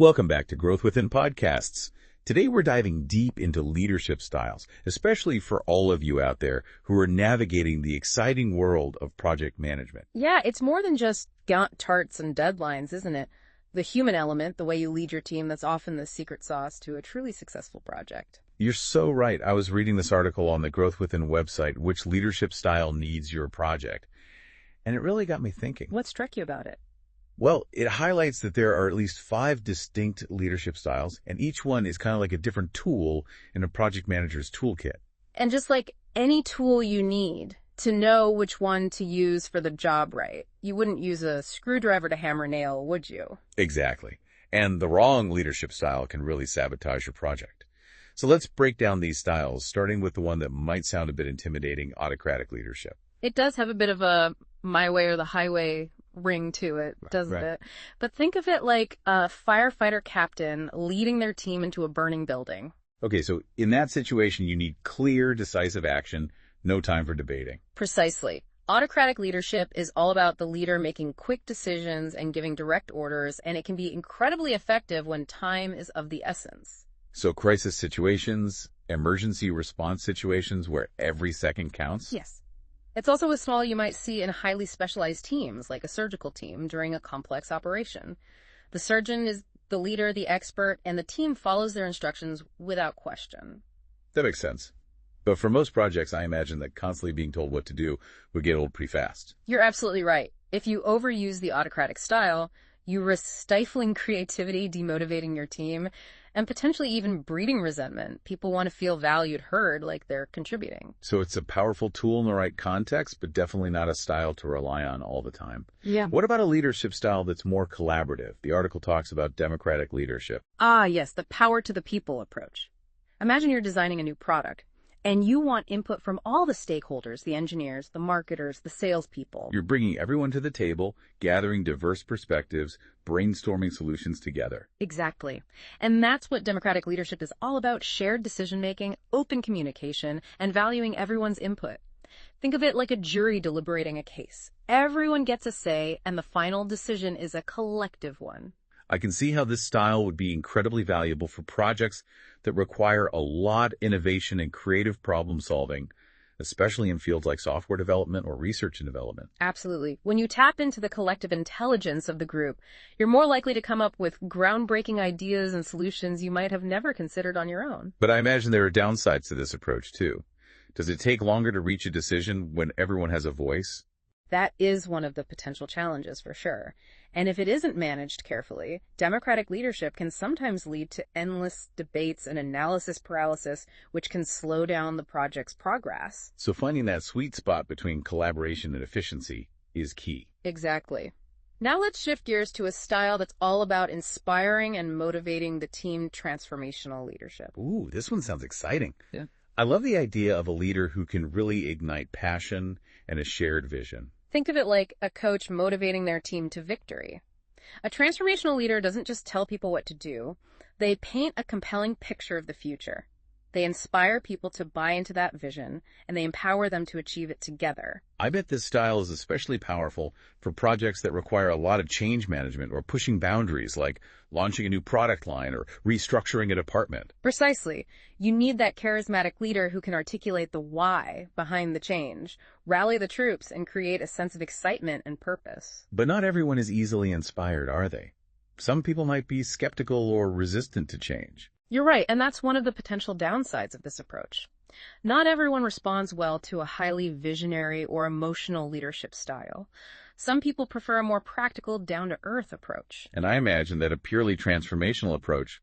Welcome back to Growth Within Podcasts. Today we're diving deep into leadership styles, especially for all of you out there who are navigating the exciting world of project management. Yeah, it's more than just Gantt charts and deadlines, isn't it? The human element, the way you lead your team, that's often the secret sauce to a truly successful project. You're so right. I was reading this article on the Growth Within website, Which Leadership Style Needs Your Project? And it really got me thinking. What struck you about it? Well, it highlights that there are at least 5 distinct leadership styles, and each one is kind of like a different tool in a project manager's toolkit. And just like any tool you need to know which one to use for the job right, you wouldn't use a screwdriver to hammer a nail, would you? Exactly. And the wrong leadership style can really sabotage your project. So let's break down these styles, starting with the one that might sound a bit intimidating, autocratic leadership. It does have a bit of a my way or the highway ring to it, doesn't it? But think of it like a firefighter captain leading their team into a burning building. Okay, so in that situation, you need clear, decisive action, no time for debating. Precisely. Autocratic leadership is all about the leader making quick decisions and giving direct orders, and it can be incredibly effective when time is of the essence. So crisis situations, emergency response situations where every second counts? Yes. It's also a style you might see in highly specialized teams, like a surgical team during a complex operation. The surgeon is the leader, the expert, and the team follows their instructions without question. That makes sense. But for most projects, I imagine that constantly being told what to do would get old pretty fast. You're absolutely right. If you overuse the autocratic style, you risk stifling creativity, demotivating your team, and potentially even breeding resentment. People want to feel valued, heard, like they're contributing. So it's a powerful tool in the right context, but definitely not a style to rely on all the time. Yeah. What about a leadership style that's more collaborative? The article talks about democratic leadership. Ah, yes, the power to the people approach. Imagine you're designing a new product, and you want input from all the stakeholders, the engineers, the marketers, the salespeople. You're bringing everyone to the table, gathering diverse perspectives, brainstorming solutions together. Exactly. And that's what democratic leadership is all about: shared decision-making, open communication, and valuing everyone's input. Think of it like a jury deliberating a case. Everyone gets a say, and the final decision is a collective one. I can see how this style would be incredibly valuable for projects that require a lot of innovation and creative problem solving, especially in fields like software development or research and development. Absolutely. When you tap into the collective intelligence of the group, you're more likely to come up with groundbreaking ideas and solutions you might have never considered on your own. But I imagine there are downsides to this approach too. Does it take longer to reach a decision when everyone has a voice? That is one of the potential challenges for sure. And if it isn't managed carefully, democratic leadership can sometimes lead to endless debates and analysis paralysis, which can slow down the project's progress. So finding that sweet spot between collaboration and efficiency is key. Exactly. Now let's shift gears to a style that's all about inspiring and motivating the team: transformational leadership. Ooh, this one sounds exciting. Yeah. I love the idea of a leader who can really ignite passion and a shared vision. Think of it like a coach motivating their team to victory. A transformational leader doesn't just tell people what to do. They paint a compelling picture of the future. They inspire people to buy into that vision, and they empower them to achieve it together. I bet this style is especially powerful for projects that require a lot of change management or pushing boundaries, like launching a new product line or restructuring a department. Precisely. You need that charismatic leader who can articulate the why behind the change, rally the troops, and create a sense of excitement and purpose. But not everyone is easily inspired, are they? Some people might be skeptical or resistant to change. You're right, and that's one of the potential downsides of this approach. Not everyone responds well to a highly visionary or emotional leadership style. Some people prefer a more practical, down-to-earth approach. And I imagine that a purely transformational approach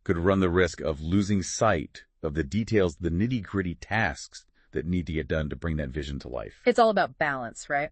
could run the risk of losing sight of the details, the nitty-gritty tasks that need to get done to bring that vision to life. It's all about balance, right?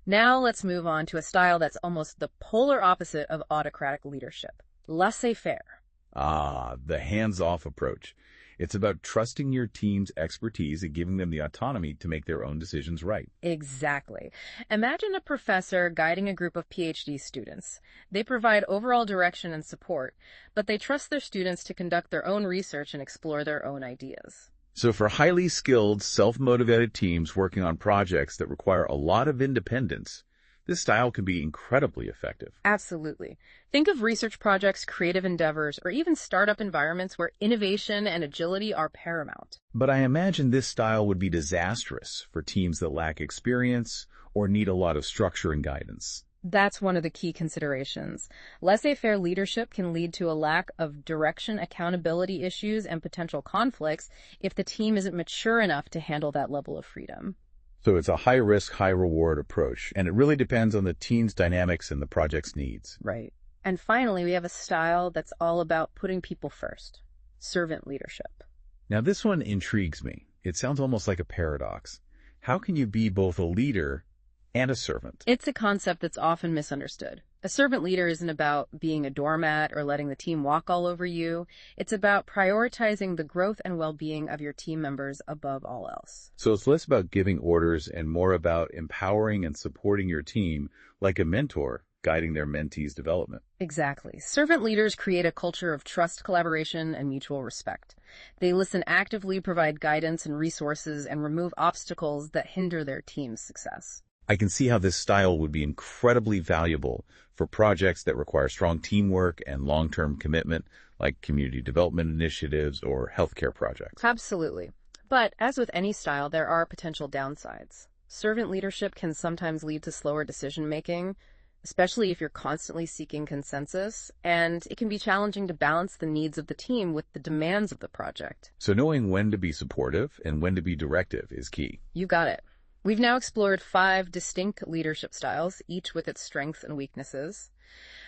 Now let's move on to a style that's almost the polar opposite of autocratic leadership: laissez-faire. Ah, the hands-off approach. It's about trusting your team's expertise and giving them the autonomy to make their own decisions right. Exactly. Imagine a professor guiding a group of PhD students. They provide overall direction and support, but they trust their students to conduct their own research and explore their own ideas. So for highly skilled, self-motivated teams working on projects that require a lot of independence, This style can be incredibly effective. Absolutely. Think of research projects, creative endeavors, or even startup environments where innovation and agility are paramount. But I imagine this style would be disastrous for teams that lack experience or need a lot of structure and guidance. That's one of the key considerations. Laissez-faire leadership can lead to a lack of direction, accountability issues, and potential conflicts if the team isn't mature enough to handle that level of freedom. So it's a high-risk, high-reward approach, and it really depends on the team's dynamics and the project's needs. Right. And finally, we have a style that's all about putting people first. Servant leadership. Now, this one intrigues me. It sounds almost like a paradox. How can you be both a leader and a servant? It's a concept that's often misunderstood. A servant leader isn't about being a doormat or letting the team walk all over you. It's about prioritizing the growth and well-being of your team members above all else. So it's less about giving orders and more about empowering and supporting your team like a mentor guiding their mentees' development. Exactly. Servant leaders create a culture of trust, collaboration, and mutual respect. They listen actively, provide guidance and resources, and remove obstacles that hinder their team's success. I can see how this style would be incredibly valuable for projects that require strong teamwork and long-term commitment, like community development initiatives or healthcare projects. Absolutely. But as with any style, there are potential downsides. Servant leadership can sometimes lead to slower decision-making, especially if you're constantly seeking consensus, and it can be challenging to balance the needs of the team with the demands of the project. So knowing when to be supportive and when to be directive is key. You got it. We've now explored 5 distinct leadership styles, each with its strengths and weaknesses.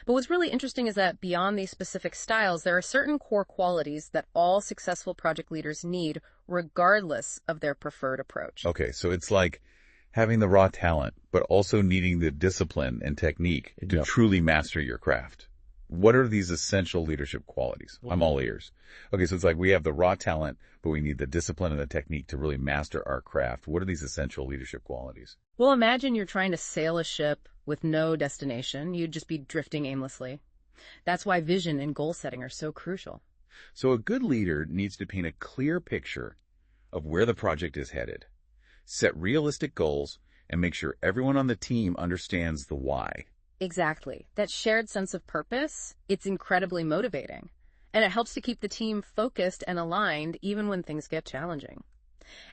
But what's really interesting is that beyond these specific styles, there are certain core qualities that all successful project leaders need, regardless of their preferred approach. Okay, so it's like having the raw talent, but also needing the discipline and technique to truly master your craft. What are these essential leadership qualities? I'm all ears. Okay, so it's like we have the raw talent, but we need the discipline and the technique to really master our craft. What are these essential leadership qualities? Well, imagine you're trying to sail a ship with no destination. You'd just be drifting aimlessly. That's why vision and goal setting are so crucial. So a good leader needs to paint a clear picture of where the project is headed, set realistic goals, and make sure everyone on the team understands the why. Exactly. That shared sense of purpose, it's incredibly motivating. And it helps to keep the team focused and aligned even when things get challenging.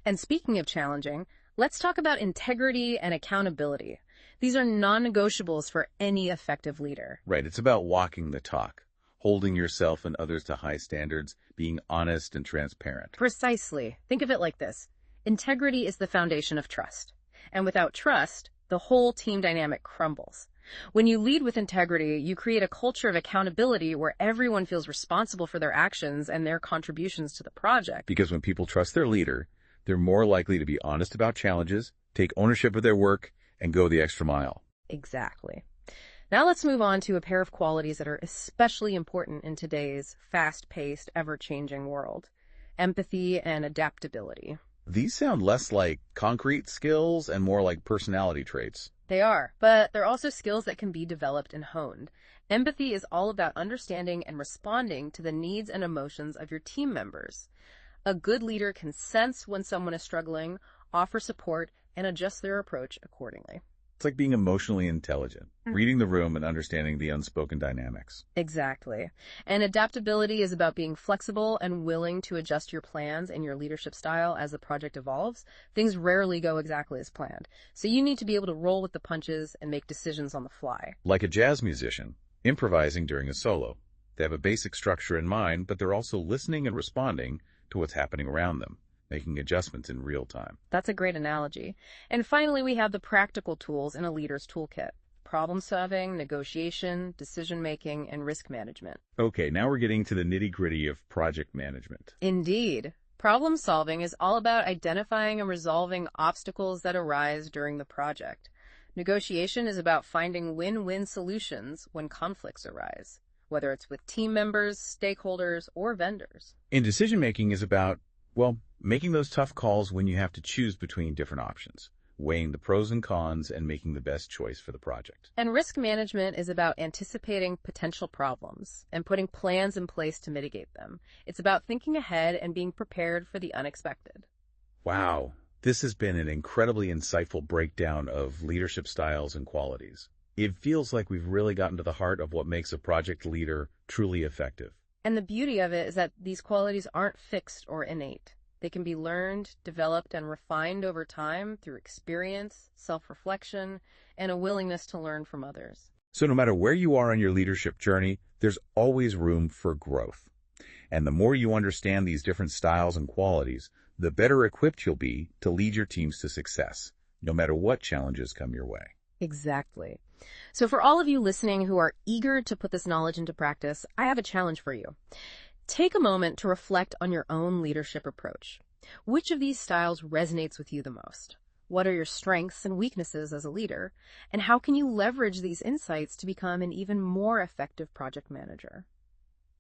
And speaking of challenging, let's talk about integrity and accountability. These are non-negotiables for any effective leader. Right. It's about walking the talk, holding yourself and others to high standards, being honest and transparent. Precisely. Think of it like this. Integrity is the foundation of trust. And without trust, the whole team dynamic crumbles. When you lead with integrity, you create a culture of accountability where everyone feels responsible for their actions and their contributions to the project. Because when people trust their leader, they're more likely to be honest about challenges, take ownership of their work, and go the extra mile. Exactly. Now let's move on to a pair of qualities that are especially important in today's fast-paced, ever-changing world: empathy and adaptability. These sound less like concrete skills and more like personality traits. They are, but they're also skills that can be developed and honed. Empathy is all about understanding and responding to the needs and emotions of your team members. A good leader can sense when someone is struggling, offer support, and adjust their approach accordingly. It's like being emotionally intelligent, reading the room and understanding the unspoken dynamics. Exactly. And adaptability is about being flexible and willing to adjust your plans and your leadership style as the project evolves. Things rarely go exactly as planned, so you need to be able to roll with the punches and make decisions on the fly. Like a jazz musician, improvising during a solo. They have a basic structure in mind, but they're also listening and responding to what's happening around them, making adjustments in real time. That's a great analogy. And finally, we have the practical tools in a leader's toolkit: problem solving, negotiation, decision-making, and risk management. Okay, now we're getting to the nitty-gritty of project management. Indeed. Problem solving is all about identifying and resolving obstacles that arise during the project. Negotiation is about finding win-win solutions when conflicts arise, whether it's with team members, stakeholders, or vendors. And decision-making is about, well, making those tough calls when you have to choose between different options, weighing the pros and cons and making the best choice for the project. And risk management is about anticipating potential problems and putting plans in place to mitigate them. It's about thinking ahead and being prepared for the unexpected. Wow, This has been an incredibly insightful breakdown of leadership styles and qualities. It feels like we've really gotten to the heart of what makes a project leader truly effective. And the beauty of it is that these qualities aren't fixed or innate. They can be learned, developed, and refined over time through experience, self-reflection, and a willingness to learn from others. So no matter where you are on your leadership journey, there's always room for growth. And the more you understand these different styles and qualities, the better equipped you'll be to lead your teams to success, no matter what challenges come your way. Exactly. So for all of you listening who are eager to put this knowledge into practice, I have a challenge for you. Take a moment to reflect on your own leadership approach. Which of these styles resonates with you the most? What are your strengths and weaknesses as a leader? And how can you leverage these insights to become an even more effective project manager?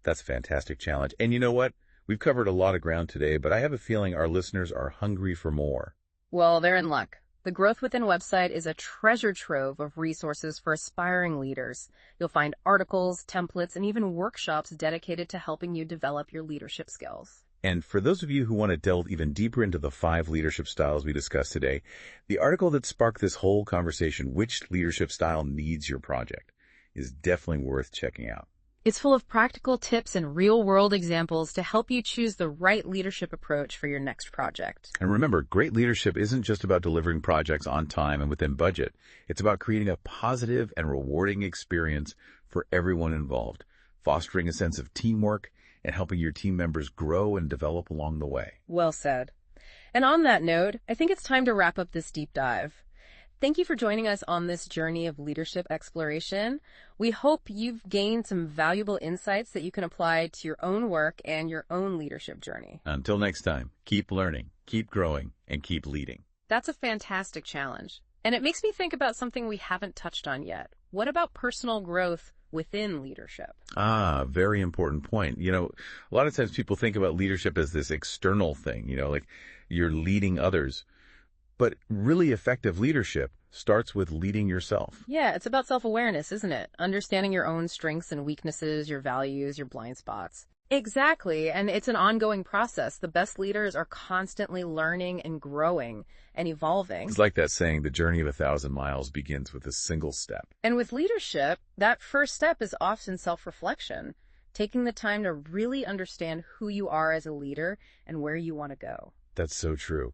That's a fantastic challenge. And you know what? We've covered a lot of ground today, but I have a feeling our listeners are hungry for more. Well, they're in luck. The Growth Within website is a treasure trove of resources for aspiring leaders. You'll find articles, templates, and even workshops dedicated to helping you develop your leadership skills. And for those of you who want to delve even deeper into the 5 leadership styles we discussed today, the article that sparked this whole conversation, Which Leadership Style Needs Your Project, is definitely worth checking out. It's full of practical tips and real-world examples to help you choose the right leadership approach for your next project. And remember, great leadership isn't just about delivering projects on time and within budget. It's about creating a positive and rewarding experience for everyone involved, fostering a sense of teamwork, and helping your team members grow and develop along the way. Well said. And on that note, I think it's time to wrap up this deep dive. Thank you for joining us on this journey of leadership exploration. We hope you've gained some valuable insights that you can apply to your own work and your own leadership journey. Until next time, keep learning, keep growing, and keep leading. That's a fantastic challenge. And it makes me think about something we haven't touched on yet. What about personal growth within leadership? Very important point. You know, a lot of times people think about leadership as this external thing, like you're leading others. But really effective leadership starts with leading yourself. Yeah, it's about self-awareness, isn't it? Understanding your own strengths and weaknesses, your values, your blind spots. Exactly, and it's an ongoing process. The best leaders are constantly learning and growing and evolving. It's like that saying, the journey of 1,000 miles begins with a single step. And with leadership, that first step is often self-reflection, taking the time to really understand who you are as a leader and where you want to go. That's so true.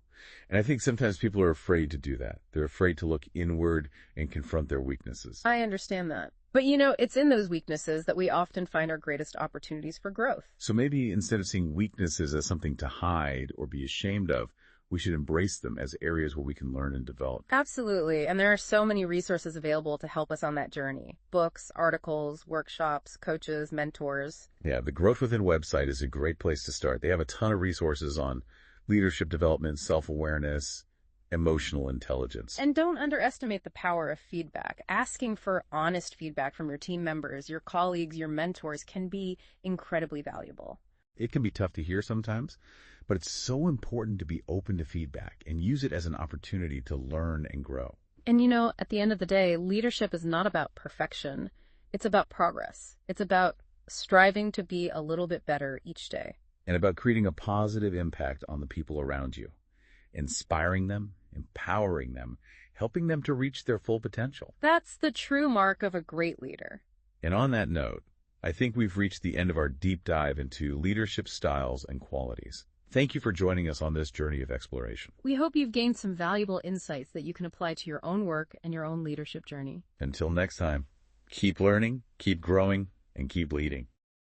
And I think sometimes people are afraid to do that. They're afraid to look inward and confront their weaknesses. I understand that. But it's in those weaknesses that we often find our greatest opportunities for growth. So maybe instead of seeing weaknesses as something to hide or be ashamed of, we should embrace them as areas where we can learn and develop. Absolutely. And there are so many resources available to help us on that journey. Books, articles, workshops, coaches, mentors. Yeah, the Growth Within website is a great place to start. They have a ton of resources on leadership development, self-awareness, emotional intelligence. And don't underestimate the power of feedback. Asking for honest feedback from your team members, your colleagues, your mentors can be incredibly valuable. It can be tough to hear sometimes, but it's so important to be open to feedback and use it as an opportunity to learn and grow. And at the end of the day, leadership is not about perfection. It's about progress. It's about striving to be a little bit better each day. And about creating a positive impact on the people around you, inspiring them, empowering them, helping them to reach their full potential. That's the true mark of a great leader. And on that note, I think we've reached the end of our deep dive into leadership styles and qualities. Thank you for joining us on this journey of exploration. We hope you've gained some valuable insights that you can apply to your own work and your own leadership journey. Until next time, keep learning, keep growing, and keep leading.